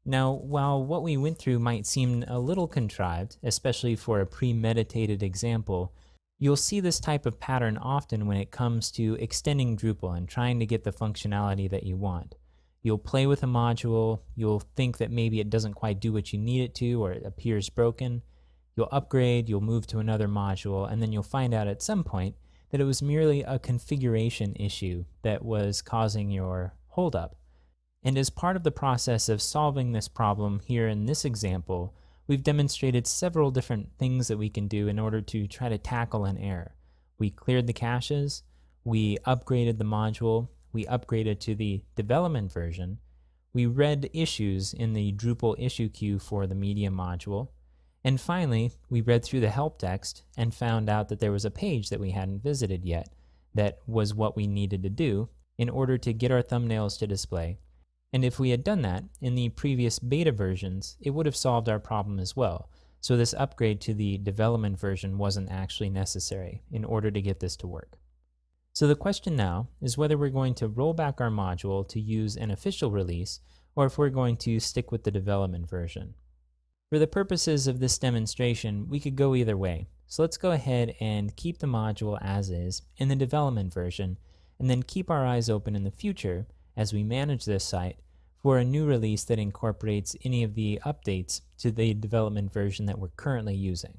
Now, while what we went through might seem a little contrived, especially for a premeditated example, you'll see this type of pattern often when it comes to extending Drupal and trying to get the functionality that you want. You'll play with a module, you'll think that maybe it doesn't quite do what you need it to or it appears broken. You'll upgrade, you'll move to another module, and then you'll find out at some point that it was merely a configuration issue that was causing your holdup. And as part of the process of solving this problem here in this example, we've demonstrated several different things that we can do in order to try to tackle an error. We cleared the caches, we upgraded the module, we upgraded to the development version, we read issues in the Drupal issue queue for the media module, and finally, we read through the help text and found out that there was a page that we hadn't visited yet that was what we needed to do in order to get our thumbnails to display. And if we had done that in the previous beta versions, it would have solved our problem as well. So this upgrade to the development version wasn't actually necessary in order to get this to work. So the question now is whether we're going to roll back our module to use an official release or if we're going to stick with the development version. For the purposes of this demonstration, we could go either way. So let's go ahead and keep the module as is in the development version, and then keep our eyes open in the future as we manage this site for a new release that incorporates any of the updates to the development version that we're currently using.